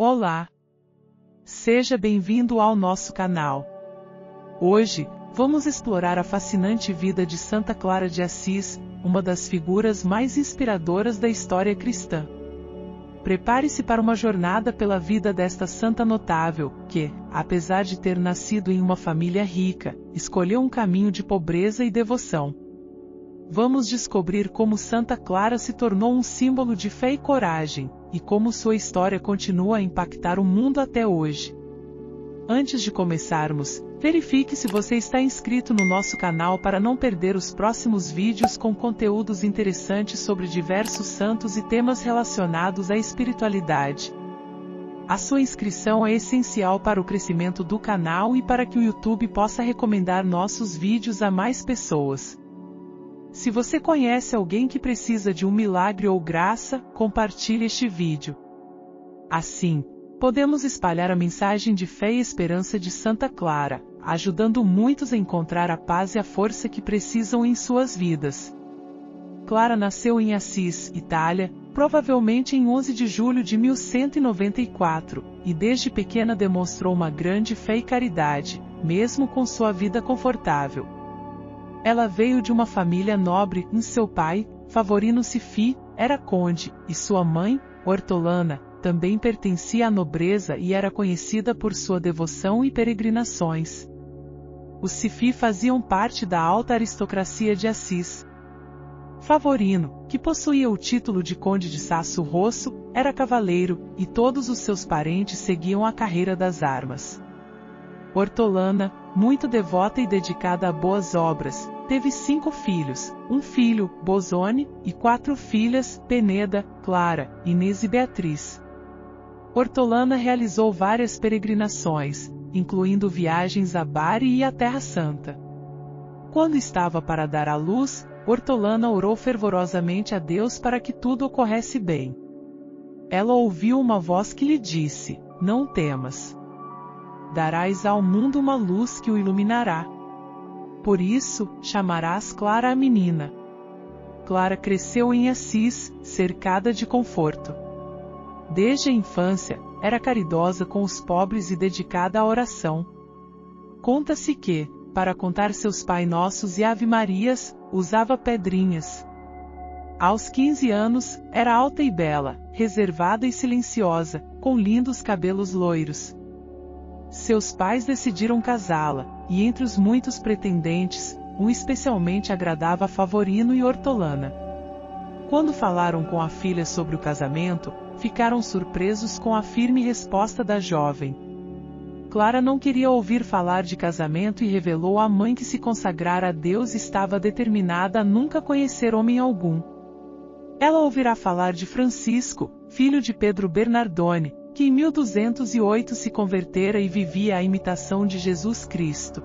Olá! Seja bem-vindo ao nosso canal. Hoje, vamos explorar a fascinante vida de Santa Clara de Assis, uma das figuras mais inspiradoras da história cristã. Prepare-se para uma jornada pela vida desta santa notável, que, apesar de ter nascido em uma família rica, escolheu um caminho de pobreza e devoção. Vamos descobrir como Santa Clara se tornou um símbolo de fé e coragem, e como sua história continua a impactar o mundo até hoje. Antes de começarmos, verifique se você está inscrito no nosso canal para não perder os próximos vídeos com conteúdos interessantes sobre diversos santos e temas relacionados à espiritualidade. A sua inscrição é essencial para o crescimento do canal e para que o YouTube possa recomendar nossos vídeos a mais pessoas. Se você conhece alguém que precisa de um milagre ou graça, compartilhe este vídeo. Assim, podemos espalhar a mensagem de fé e esperança de Santa Clara, ajudando muitos a encontrar a paz e a força que precisam em suas vidas. Clara nasceu em Assis, Itália, provavelmente em 11 de julho de 1194, e desde pequena demonstrou uma grande fé e caridade, mesmo com sua vida confortável. Ela veio de uma família nobre, e seu pai, Favorino Cifi, era conde, e sua mãe, Hortolana, também pertencia à nobreza e era conhecida por sua devoção e peregrinações. Os Cifi faziam parte da alta aristocracia de Assis. Favorino, que possuía o título de conde de Sasso Rosso, era cavaleiro, e todos os seus parentes seguiam a carreira das armas. Hortolana, muito devota e dedicada a boas obras, teve 5 filhos, um filho, Bosone, e 4 filhas, Peneda, Clara, Inês e Beatriz. Hortolana realizou várias peregrinações, incluindo viagens a Bari e à Terra Santa. Quando estava para dar à luz, Hortolana orou fervorosamente a Deus para que tudo ocorresse bem. Ela ouviu uma voz que lhe disse: "Não temas. Darás ao mundo uma luz que o iluminará. Por isso, chamarás Clara a menina." Clara cresceu em Assis, cercada de conforto. Desde a infância, era caridosa com os pobres e dedicada à oração. Conta-se que, para contar seus Pai Nossos e Ave-Marias, usava pedrinhas. Aos 15 anos, era alta e bela, reservada e silenciosa, com lindos cabelos loiros. Seus pais decidiram casá-la, e entre os muitos pretendentes, um especialmente agradava a Favorino e Hortolana. Quando falaram com a filha sobre o casamento, ficaram surpresos com a firme resposta da jovem. Clara não queria ouvir falar de casamento e revelou à mãe que se consagrar a Deus estava determinada a nunca conhecer homem algum. Ela ouvirá falar de Francisco, filho de Pedro Bernardone, que em 1208 se convertera e vivia à imitação de Jesus Cristo.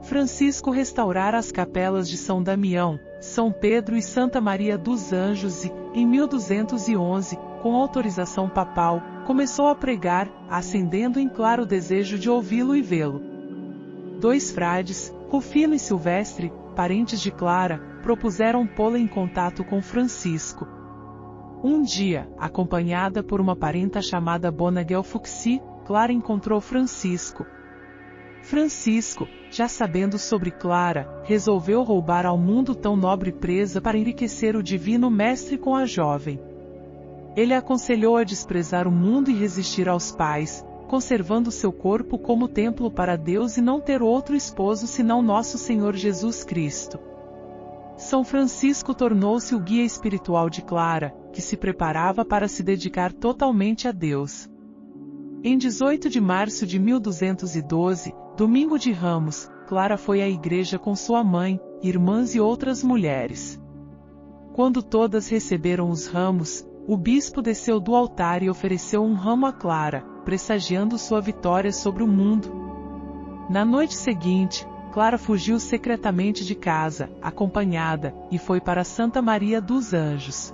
Francisco restaurara as capelas de São Damião, São Pedro e Santa Maria dos Anjos e, em 1211, com autorização papal, começou a pregar, acendendo em Clara o desejo de ouvi-lo e vê-lo. 2 frades, Rufino e Silvestre, parentes de Clara, propuseram pô-la em contato com Francisco. Um dia, acompanhada por uma parenta chamada Bonagel Fuxi, Clara encontrou Francisco. Francisco, já sabendo sobre Clara, resolveu roubar ao mundo tão nobre presa para enriquecer o divino mestre com a jovem. Ele a aconselhou a desprezar o mundo e resistir aos pais, conservando seu corpo como templo para Deus e não ter outro esposo senão nosso Senhor Jesus Cristo. São Francisco tornou-se o guia espiritual de Clara, que se preparava para se dedicar totalmente a Deus. Em 18 de março de 1212, domingo de Ramos, Clara foi à igreja com sua mãe, irmãs e outras mulheres. Quando todas receberam os ramos, o bispo desceu do altar e ofereceu um ramo a Clara, pressagiando sua vitória sobre o mundo. Na noite seguinte, Clara fugiu secretamente de casa, acompanhada, e foi para Santa Maria dos Anjos.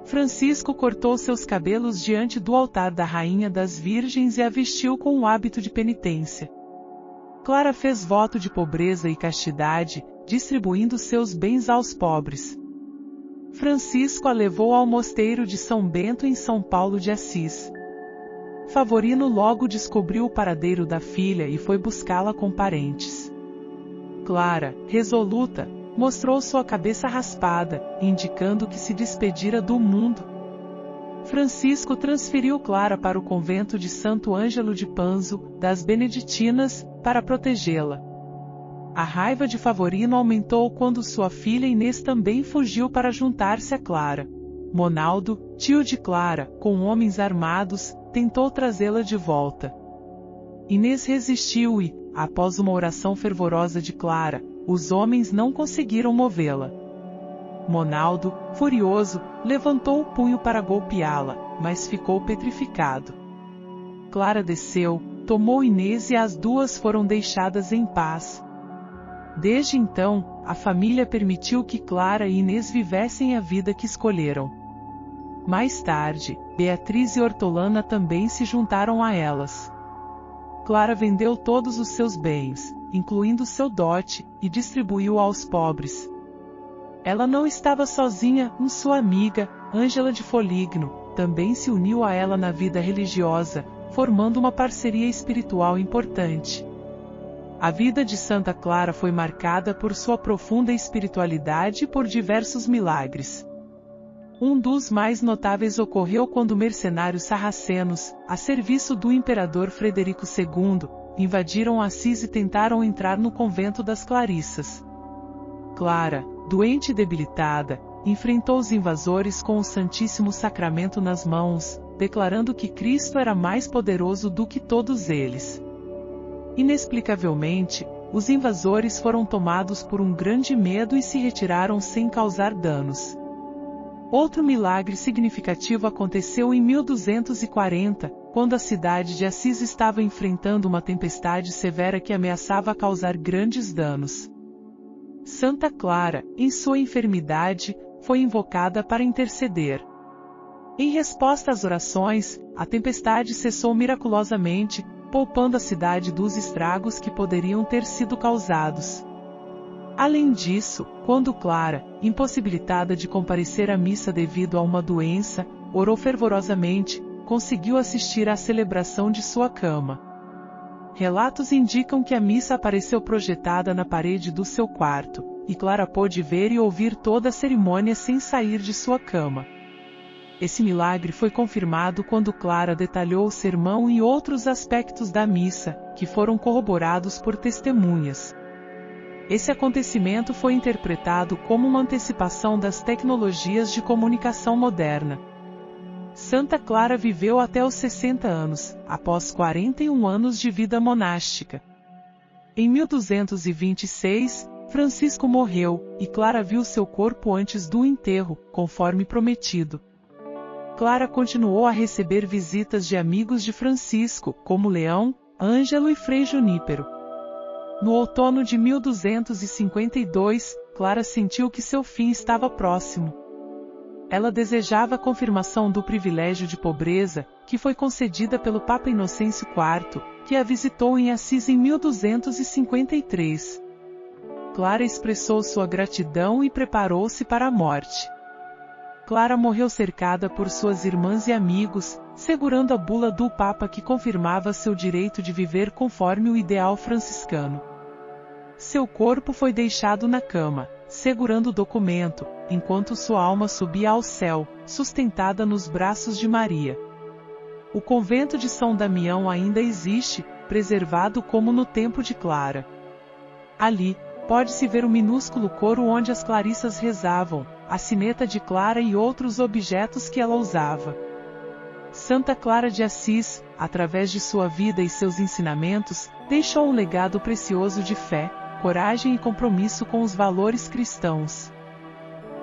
Francisco cortou seus cabelos diante do altar da Rainha das Virgens e a vestiu com o hábito de penitência. Clara fez voto de pobreza e castidade, distribuindo seus bens aos pobres. Francisco a levou ao mosteiro de São Bento em São Paulo de Assis. Favorino logo descobriu o paradeiro da filha e foi buscá-la com parentes. Clara, resoluta, mostrou sua cabeça raspada, indicando que se despedira do mundo. Francisco transferiu Clara para o convento de Santo Ângelo de Panzo, das Beneditinas, para protegê-la. A raiva de Favorino aumentou quando sua filha Inês também fugiu para juntar-se a Clara. Monaldo, tio de Clara, com homens armados, tentou trazê-la de volta. Inês resistiu e, após uma oração fervorosa de Clara, os homens não conseguiram movê-la. Monaldo, furioso, levantou o punho para golpeá-la, mas ficou petrificado. Clara desceu, tomou Inês e as duas foram deixadas em paz. Desde então, a família permitiu que Clara e Inês vivessem a vida que escolheram. Mais tarde, Beatriz e Hortolana também se juntaram a elas. Clara vendeu todos os seus bens, incluindo seu dote, e distribuiu aos pobres. Ela não estava sozinha, sua amiga, Ângela de Foligno, também se uniu a ela na vida religiosa, formando uma parceria espiritual importante. A vida de Santa Clara foi marcada por sua profunda espiritualidade e por diversos milagres. Um dos mais notáveis ocorreu quando mercenários sarracenos, a serviço do imperador Frederico II, invadiram Assis e tentaram entrar no convento das Clarissas. Clara, doente e debilitada, enfrentou os invasores com o Santíssimo Sacramento nas mãos, declarando que Cristo era mais poderoso do que todos eles. Inexplicavelmente, os invasores foram tomados por um grande medo e se retiraram sem causar danos. Outro milagre significativo aconteceu em 1240, quando a cidade de Assis estava enfrentando uma tempestade severa que ameaçava causar grandes danos. Santa Clara, em sua enfermidade, foi invocada para interceder. Em resposta às orações, a tempestade cessou miraculosamente, poupando a cidade dos estragos que poderiam ter sido causados. Além disso, quando Clara, impossibilitada de comparecer à missa devido a uma doença, orou fervorosamente, conseguiu assistir à celebração de sua cama. Relatos indicam que a missa apareceu projetada na parede do seu quarto, e Clara pôde ver e ouvir toda a cerimônia sem sair de sua cama. Esse milagre foi confirmado quando Clara detalhou o sermão e outros aspectos da missa, que foram corroborados por testemunhas. Esse acontecimento foi interpretado como uma antecipação das tecnologias de comunicação moderna. Santa Clara viveu até os 60 anos, após 41 anos de vida monástica. Em 1226, Francisco morreu, e Clara viu seu corpo antes do enterro, conforme prometido. Clara continuou a receber visitas de amigos de Francisco, como Leão, Ângelo e Frei Junípero. No outono de 1252, Clara sentiu que seu fim estava próximo. Ela desejava a confirmação do privilégio de pobreza, que foi concedida pelo Papa Inocêncio IV, que a visitou em Assis em 1253. Clara expressou sua gratidão e preparou-se para a morte. Clara morreu cercada por suas irmãs e amigos, segurando a bula do Papa que confirmava seu direito de viver conforme o ideal franciscano. Seu corpo foi deixado na cama, segurando o documento, enquanto sua alma subia ao céu, sustentada nos braços de Maria. O convento de São Damião ainda existe, preservado como no tempo de Clara. Ali, pode-se ver o minúsculo coro onde as clarissas rezavam, a sineta de Clara e outros objetos que ela usava. Santa Clara de Assis, através de sua vida e seus ensinamentos, deixou um legado precioso de fé, coragem e compromisso com os valores cristãos.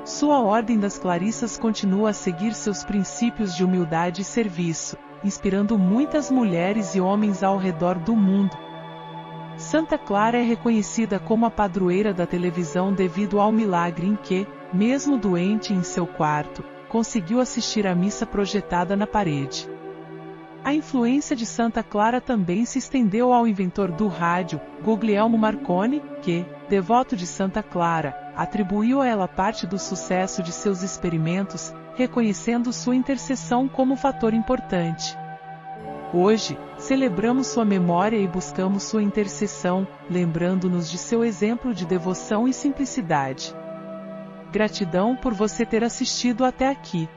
Sua Ordem das Clarissas continua a seguir seus princípios de humildade e serviço, inspirando muitas mulheres e homens ao redor do mundo. Santa Clara é reconhecida como a padroeira da televisão devido ao milagre em que, mesmo doente em seu quarto, conseguiu assistir à missa projetada na parede. A influência de Santa Clara também se estendeu ao inventor do rádio, Guglielmo Marconi, que, devoto de Santa Clara, atribuiu a ela parte do sucesso de seus experimentos, reconhecendo sua intercessão como fator importante. Hoje, celebramos sua memória e buscamos sua intercessão, lembrando-nos de seu exemplo de devoção e simplicidade. Gratidão por você ter assistido até aqui.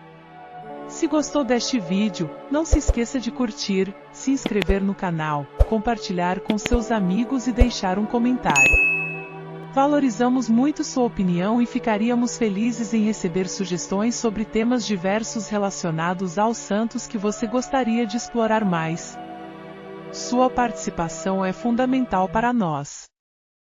Se gostou deste vídeo, não se esqueça de curtir, se inscrever no canal, compartilhar com seus amigos e deixar um comentário. Valorizamos muito sua opinião e ficaríamos felizes em receber sugestões sobre temas diversos relacionados aos santos que você gostaria de explorar mais. Sua participação é fundamental para nós.